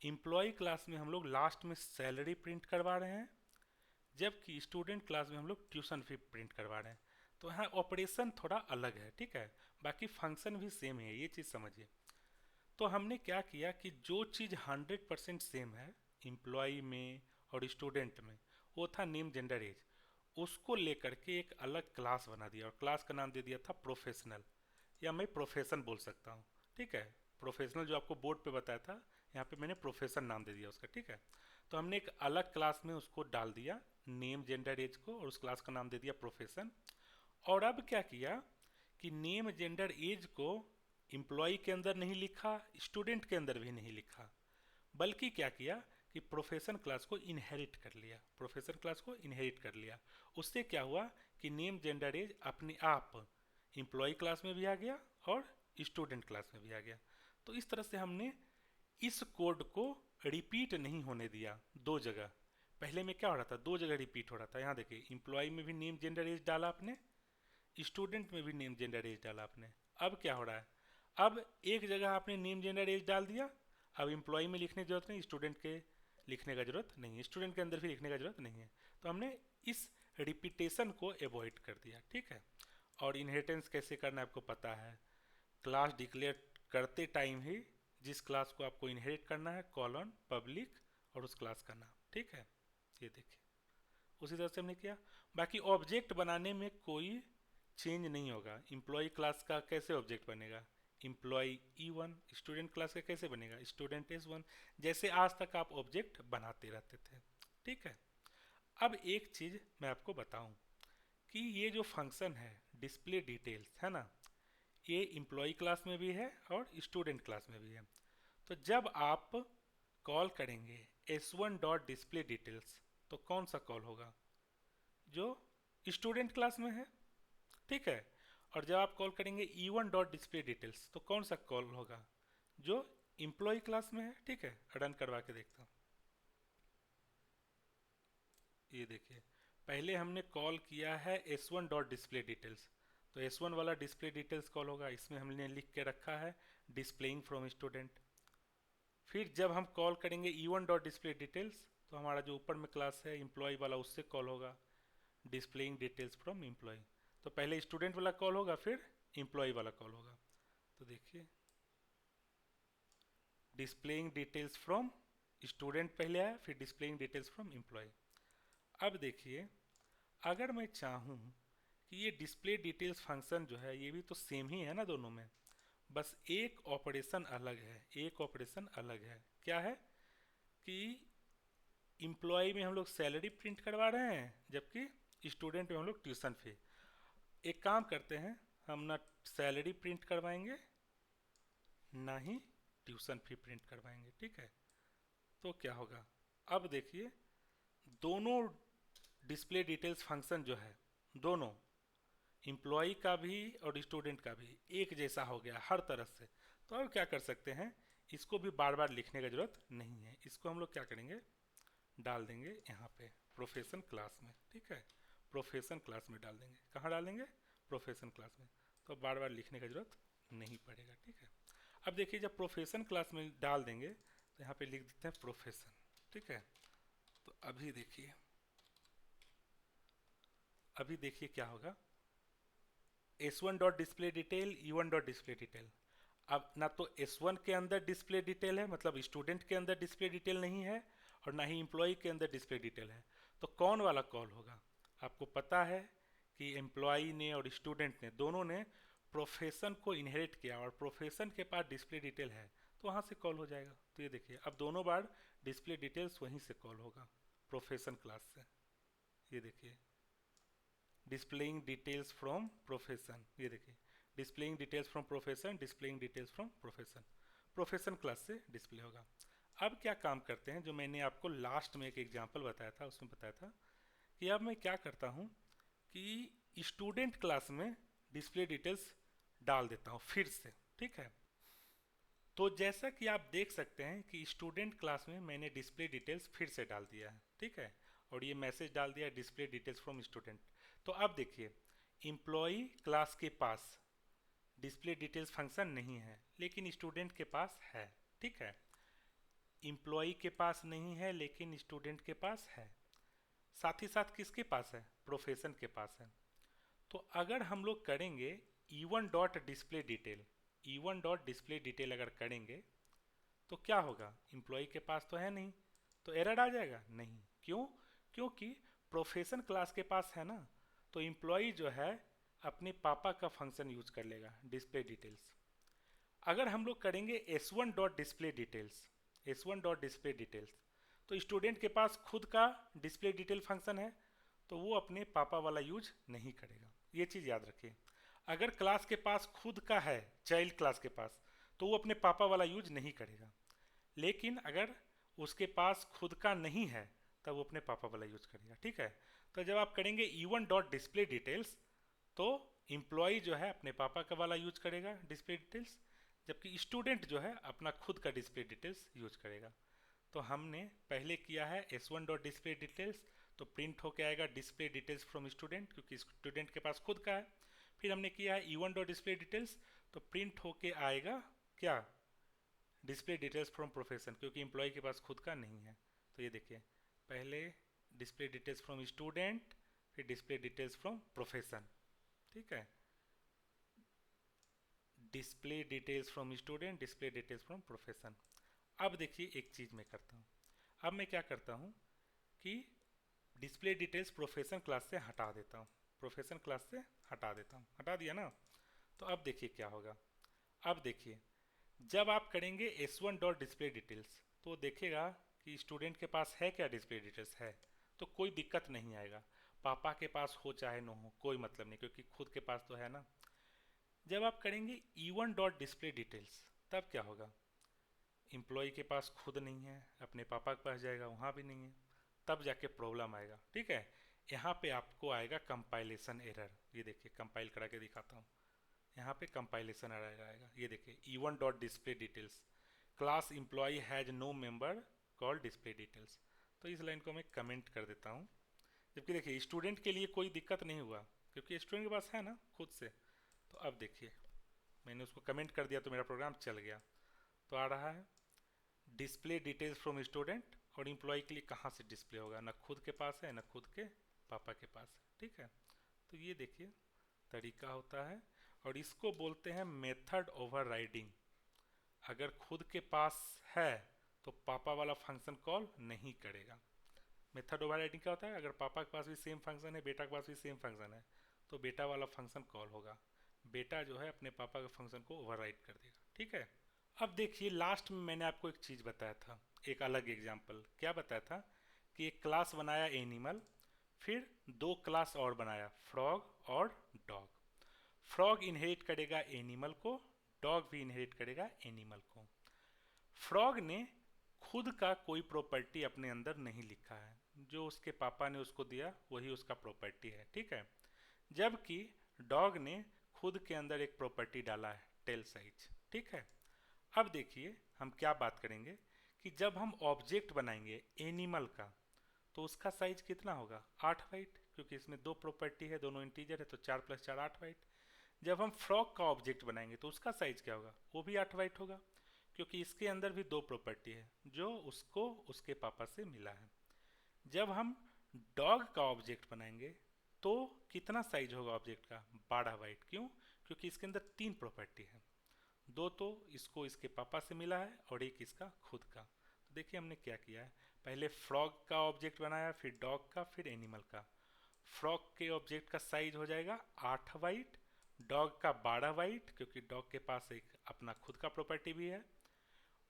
एम्प्लॉय क्लास में हम लोग लास्ट में सैलरी प्रिंट करवा रहे हैं, जबकि स्टूडेंट क्लास में हम लोग ट्यूशन फी प्रिंट करवा रहे हैं। तो यहाँ ऑपरेशन थोड़ा अलग है, ठीक है, बाकी फंक्शन भी सेम है, ये चीज़ समझिए। तो हमने क्या किया कि जो चीज़ 100% सेम है एम्प्लॉय में और स्टूडेंट में, वो था नेम जेंडर एज, उसको लेकर के एक अलग क्लास बना दिया और क्लास का नाम दे दिया था प्रोफेशनल, या मैं प्रोफेशन बोल सकता हूँ, ठीक है। प्रोफेशनल जो आपको बोर्ड पे बताया था, यहाँ पे मैंने प्रोफेशन नाम दे दिया उसका, ठीक है। तो हमने एक अलग क्लास में उसको डाल दिया नेम जेंडर एज को, और उस क्लास का नाम दे दिया प्रोफेशन। और अब क्या किया कि नेम जेंडर एज को एम्प्लॉय के अंदर नहीं लिखा, स्टूडेंट के अंदर भी नहीं लिखा, बल्कि क्या किया कि प्रोफेशन क्लास को इनहेरिट कर लिया, प्रोफेशन क्लास को इनहेरिट कर लिया। उससे क्या हुआ कि नेम जेंडर एज अपने आप एम्प्लॉय क्लास में भी आ गया और स्टूडेंट क्लास में भी आ गया। तो इस तरह से हमने इस कोड को रिपीट नहीं होने दिया दो जगह। पहले में क्या हो रहा था, दो जगह रिपीट हो रहा था। यहाँ देखिए, एम्प्लॉय में भी नेम जेंडर एज डाला आपने, स्टूडेंट में भी नेम जेंडर एज डाला आपने। अब क्या हो रहा है, अब एक जगह आपने नेम जेंडर एज डाल दिया, अब एम्प्लॉय में लिखने की जरूरत नहीं, स्टूडेंट के लिखने का जरूरत नहीं है, स्टूडेंट के अंदर भी लिखने का जरूरत नहीं है। तो हमने इस रिपीटेशन को एवॉइड कर दिया, ठीक है। और इनहेरिटेंस कैसे करना है आपको पता है, क्लास डिक्लेयर करते टाइम ही जिस क्लास को आपको इनहेरिट करना है, कॉलन पब्लिक और उस क्लास का नाम, ठीक है। ये देखिए उसी तरह से हमने किया। बाकी ऑब्जेक्ट बनाने में कोई चेंज नहीं होगा। एम्प्लॉय क्लास का कैसे ऑब्जेक्ट बनेगा, एम्प्लॉय E1, स्टूडेंट क्लास का कैसे बनेगा, स्टूडेंट S1, जैसे आज तक आप ऑब्जेक्ट बनाते रहते थे, ठीक है। अब एक चीज़ मैं आपको बताऊं कि ये जो फंक्शन है डिस्प्ले डिटेल्स है ना, ये एम्प्लॉय क्लास में भी है और स्टूडेंट क्लास में भी है। तो जब आप कॉल करेंगे S1 डॉट डिस्प्ले डिटेल्स तो कौन सा कॉल होगा, जो स्टूडेंट क्लास में है, ठीक है। और जब आप कॉल करेंगे E1 डॉट डिस्प्ले डिटेल्स तो कौन सा कॉल होगा, जो एम्प्लॉय क्लास में है, ठीक है। रन करवा के देखता हूँ। ये देखिए, पहले हमने कॉल किया है S1 डॉट डिस्प्ले डिटेल्स, तो S1 वाला डिस्प्ले डिटेल्स कॉल होगा, इसमें हमने लिख के रखा है डिस्प्लेइंग फ्रॉम स्टूडेंट। फिर जब हम कॉल करेंगे E1 डॉट डिस्प्ले डिटेल्स तो हमारा जो ऊपर में क्लास है एम्प्लॉय वाला, उससे कॉल होगा डिस्प्लेइंग डिटेल्स फ्रॉम एम्प्लॉय। तो पहले स्टूडेंट वाला कॉल होगा, फिर एम्प्लॉय वाला कॉल होगा। तो देखिए, डिस्प्लेइंग डिटेल्स फ्रॉम स्टूडेंट पहले आया, फिर डिस्प्लेइंग डिटेल्स फ्रॉम एम्प्लॉय। अब देखिए, अगर मैं चाहूँ कि ये डिस्प्ले डिटेल्स फंक्शन जो है ये भी तो सेम ही है ना दोनों में, बस एक ऑपरेशन अलग है, एक ऑपरेशन अलग है। क्या है कि एम्प्लॉय में हम लोग सैलरी प्रिंट करवा रहे हैं, जबकि स्टूडेंट में हम लोग ट्यूशन फी। एक काम करते हैं, हम ना सैलरी प्रिंट करवाएंगे ना ही ट्यूशन फी प्रिंट करवाएंगे, ठीक है। तो क्या होगा, अब देखिए, दोनों डिस्प्ले डिटेल्स फंक्शन जो है, दोनों एम्प्लॉय का भी और स्टूडेंट का भी एक जैसा हो गया हर तरह से। तो अब क्या कर सकते हैं, इसको भी बार बार लिखने की जरूरत नहीं है, इसको हम लोग क्या करेंगे, डाल देंगे यहाँ पे प्रोफेशन क्लास में, ठीक है। प्रोफेशन क्लास में डाल देंगे, कहाँ डालेंगे, प्रोफेशन क्लास में। तो बार बार लिखने की जरूरत नहीं पड़ेगा, ठीक है। अब देखिए, जब प्रोफेशन क्लास में डाल देंगे तो यहाँ पे लिख देते हैं प्रोफेशन, ठीक है। तो अभी देखिए क्या होगा, S1 dot display detail, E1 dot display detail. अब ना तो S1 के अंदर डिस्प्ले डिटेल है, मतलब स्टूडेंट के अंदर डिस्प्ले डिटेल नहीं है, और ना ही एम्प्लॉय के अंदर डिस्प्ले डिटेल है। तो कौन वाला कॉल होगा, आपको पता है कि एम्प्लॉय ने और स्टूडेंट ने दोनों ने प्रोफेशन को इनहेरिट किया और प्रोफेशन के पास डिस्प्ले डिटेल है, तो वहाँ से कॉल हो जाएगा। तो ये देखिए, अब दोनों बार डिस्प्ले डिटेल्स वहीं से कॉल होगा, प्रोफेशन क्लास से। ये देखिए, डिस्प्लेइंग डिटेल्स फ्रॉम प्रोफेशन, ये देखिए, displaying details from profession, displaying details from profession, profession class से डिस्प्ले होगा। अब क्या काम करते हैं, जो मैंने आपको लास्ट में एक एग्जांपल बताया था, उसमें बताया था कि अब मैं क्या करता हूँ कि स्टूडेंट क्लास में डिस्प्ले डिटेल्स डाल देता हूँ फिर से, ठीक है। तो जैसा कि आप देख सकते हैं कि स्टूडेंट क्लास में मैंने डिस्प्ले डिटेल्स फिर से डाल दिया है, ठीक है, और ये मैसेज डाल दिया डिस्प्ले डिटेल्स फ्रॉम स्टूडेंट। तो अब देखिए, एम्प्लॉय क्लास के पास डिस्प्ले डिटेल्स फंक्शन नहीं है, लेकिन स्टूडेंट के पास है, ठीक है। एम्प्लॉय के पास नहीं है लेकिन स्टूडेंट के पास है, साथ ही साथ किसके पास है, प्रोफेशन के पास है। तो अगर हम लोग करेंगे E1 dot display detail, E1 dot display detail अगर करेंगे तो क्या होगा, एम्प्लॉय के पास तो है नहीं, तो एरर आ जाएगा नहीं। क्यों, क्योंकि प्रोफेशन क्लास के पास है ना, तो एम्प्लॉय जो है अपने पापा का फंक्शन यूज कर लेगा डिस्प्ले डिटेल्स। अगर हम लोग करेंगे S1 dot display details, S1 dot display details, तो स्टूडेंट के पास खुद का डिस्प्ले डिटेल फंक्शन है, तो वो अपने पापा वाला यूज नहीं करेगा, ये चीज़ याद रखिए। अगर क्लास के पास खुद का है, चाइल्ड क्लास के पास, तो वो अपने पापा वाला यूज नहीं करेगा। लेकिन अगर उसके पास खुद का नहीं है तब वो अपने पापा वाला यूज करेगा। ठीक है, तो जब आप करेंगे इवन डॉट डिस्प्ले डिटेल्स तो एम्प्लॉय जो है अपने पापा का वाला यूज करेगा डिस्प्ले डिटेल्स, जबकि स्टूडेंट जो है अपना खुद का डिस्प्ले डिटेल्स यूज करेगा। तो हमने पहले किया है S1 डॉट डिस्प्ले डिटेल्स, तो प्रिंट होके आएगा डिस्प्ले डिटेल्स फ्रॉम स्टूडेंट, क्योंकि स्टूडेंट के पास खुद का है। फिर हमने किया है E1 डॉट डिस्प्ले डिटेल्स, तो प्रिंट होके आएगा क्या, डिस्प्ले डिटेल्स फ्रॉम प्रोफेशन, क्योंकि एम्प्लॉय के पास खुद का नहीं है। तो ये देखिए, पहले डिस्प्ले डिटेल्स फ्रॉम स्टूडेंट, फिर डिस्प्ले डिटेल्स फ्रॉम प्रोफेशन। ठीक है, display details from student, display details from profession. अब देखिए एक चीज़ मैं करता हूँ, अब मैं क्या करता हूँ कि डिस्प्ले डिटेल्स प्रोफेशन क्लास से हटा देता हूँ, प्रोफेशन क्लास से हटा देता हूँ, हटा दिया ना। तो अब देखिए क्या होगा, अब देखिए जब आप करेंगे S1 डॉट डिस्प्ले डिटेल्स तो देखेगा कि स्टूडेंट के पास है क्या डिस्प्ले डिटेल्स है, तो कोई दिक्कत नहीं आएगा। पापा के पास हो चाहे न हो कोई मतलब नहीं, क्योंकि खुद के पास तो है ना। जब आप करेंगे E1 डॉट डिस्प्ले डिटेल्स तब क्या होगा, एम्प्लॉय के पास खुद नहीं है, अपने पापा के पास जाएगा वहाँ भी नहीं है, तब जाके प्रॉब्लम आएगा। ठीक है, यहाँ पे आपको आएगा कंपाइलेशन एरर। ये देखिए कंपाइल करा के दिखाता हूँ, यहाँ पे कंपाइलेशन एरर आएगा। ये देखिए E1 dot display details class employee has no member call display details. तो इस लाइन को मैं कमेंट कर देता हूँ, जबकि देखिए स्टूडेंट के लिए कोई दिक्कत नहीं हुआ क्योंकि स्टूडेंट के पास है ना खुद से। तो अब देखिए मैंने उसको कमेंट कर दिया तो मेरा प्रोग्राम चल गया। तो आ रहा है डिस्प्ले डिटेल्स फ्रॉम स्टूडेंट, और एम्प्लॉय के लिए कहाँ से डिस्प्ले होगा, ना खुद के पास है ना खुद के पापा के पास है। ठीक है, तो ये देखिए तरीका होता है, और इसको बोलते हैं मेथड ओवरराइडिंग। अगर खुद के पास है तो पापा वाला फंक्शन कॉल नहीं करेगा। मेथड ओवरराइडिंग क्या होता है, अगर पापा के पास भी सेम फंक्शन है, बेटा के पास भी सेम फंक्शन है, तो बेटा वाला फंक्शन कॉल होगा, बेटा जो है अपने पापा के फंक्शन को ओवरराइड कर देगा। ठीक है, अब देखिए लास्ट में मैंने आपको एक चीज़ बताया था, एक अलग एग्जाम्पल। क्या बताया था कि एक क्लास बनाया एनिमल, फिर दो क्लास और बनाया फ्रॉग और डॉग। फ्रॉग इनहेरिट करेगा एनिमल को, डॉग भी इनहेरिट करेगा एनिमल को। फ्रॉग ने खुद का कोई प्रॉपर्टी अपने अंदर नहीं लिखा है, जो उसके पापा ने उसको दिया वही उसका प्रॉपर्टी है। ठीक है, जबकि डॉग ने खुद के अंदर एक प्रॉपर्टी डाला है टेल साइज। ठीक है, अब देखिए हम क्या बात करेंगे कि जब हम ऑब्जेक्ट बनाएंगे एनिमल का तो उसका साइज कितना होगा, 8 बाइट, क्योंकि इसमें दो प्रॉपर्टी है, दोनों इंटीजर है, तो 4 + 4 8 बाइट। जब हम फ्रॉग का ऑब्जेक्ट बनाएंगे तो उसका साइज क्या होगा, वो भी 8 बाइट होगा, क्योंकि इसके अंदर भी दो प्रॉपर्टी है जो उसको उसके पापा से मिला है। जब हम डॉग का ऑब्जेक्ट बनाएंगे तो कितना साइज होगा ऑब्जेक्ट का, 12 बाइट। क्यों, क्योंकि इसके अंदर तीन प्रॉपर्टी है, दो तो इसको इसके पापा से मिला है और एक इसका खुद का। तो देखिए हमने क्या किया है, पहले फ्रॉग का ऑब्जेक्ट बनाया, फिर डॉग का, फिर एनिमल का। फ्रॉग के ऑब्जेक्ट का साइज हो जाएगा 8 बाइट, डॉग का 12 बाइट, क्योंकि डॉग के पास एक अपना खुद का प्रॉपर्टी भी है,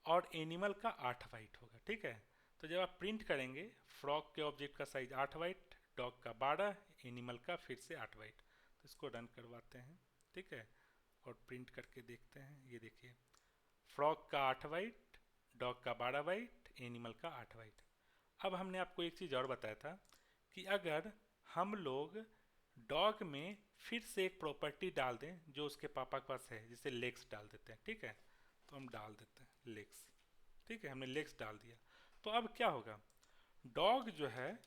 और एनिमल का 8 बाइट होगा। ठीक है, तो जब आप प्रिंट करेंगे फ्रॉग के ऑब्जेक्ट का साइज 8 बाइट, डॉग का 12, एनिमल का फिर से 8 बाइट। तो इसको रन करवाते हैं। ठीक है, और प्रिंट करके देखते हैं। ये देखिए फ्रॉग का 8 बाइट, डॉग का 12 बाइट, एनिमल का 8 बाइट। अब हमने आपको एक चीज़ और बताया था कि अगर हम लोग डॉग में फिर से एक प्रॉपर्टी डाल दें जो उसके पापा के पास है, जैसे लेग्स डाल देते हैं। ठीक है, तो हम डाल देते हैं लेग्स। ठीक है, हमने लेग्स डाल दिया, तो अब क्या होगा, डॉग जो है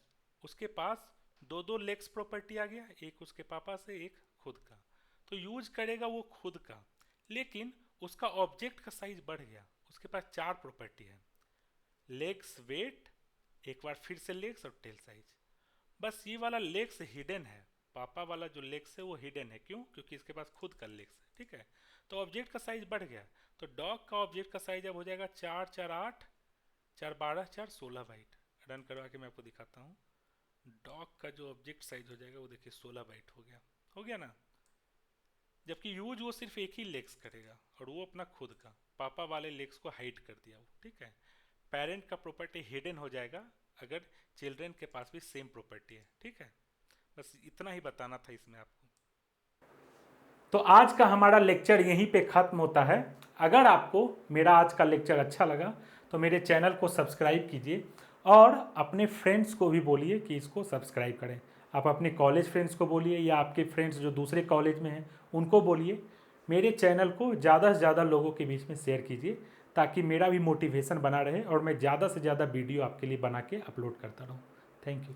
उसके पास दो दो लेग्स प्रॉपर्टी आ गया, एक उसके पापा से एक खुद का, तो यूज करेगा वो खुद का, लेकिन उसका ऑब्जेक्ट का साइज बढ़ गया, उसके पास 4 प्रॉपर्टी है, लेग्स, वेट, एक बार फिर से लेग्स और टेल साइज। बस ये वाला लेग्स हिडन है, पापा वाला जो लेग्स है वो हिडन है। क्यों, क्योंकि इसके पास खुद का लेग्स है। ठीक है, तो ऑब्जेक्ट का साइज बढ़ गया, तो डॉग का ऑब्जेक्ट का साइज अब हो जाएगा 4 4 8, 4 12, 4 16 बाइट। रन करवा के मैं आपको दिखाता हूँ, डॉग का जो ऑब्जेक्ट साइज हो जाएगा वो देखिए 16 बाइट हो गया ना। जबकि यूज वो सिर्फ एक ही लेग्स करेगा और वो अपना खुद का, पापा वाले लेग्स को हाइड कर दिया वो। ठीक है, पेरेंट का प्रॉपर्टी हिडन हो जाएगा अगर चिल्ड्रन के पास भी सेम प्रॉपर्टी है। ठीक है, बस इतना ही बताना था इसमें आपको। तो आज का हमारा लेक्चर यहीं पे ख़त्म होता है। अगर आपको मेरा आज का लेक्चर अच्छा लगा तो मेरे चैनल को सब्सक्राइब कीजिए और अपने फ्रेंड्स को भी बोलिए कि इसको सब्सक्राइब करें। आप अपने कॉलेज फ्रेंड्स को बोलिए या आपके फ्रेंड्स जो दूसरे कॉलेज में हैं उनको बोलिए। मेरे चैनल को ज़्यादा से ज़्यादा लोगों के बीच में शेयर कीजिए ताकि मेरा भी मोटिवेशन बना रहे और मैं ज़्यादा से ज़्यादा वीडियो आपके लिए बना के अपलोड करता रहूँ। Thank you.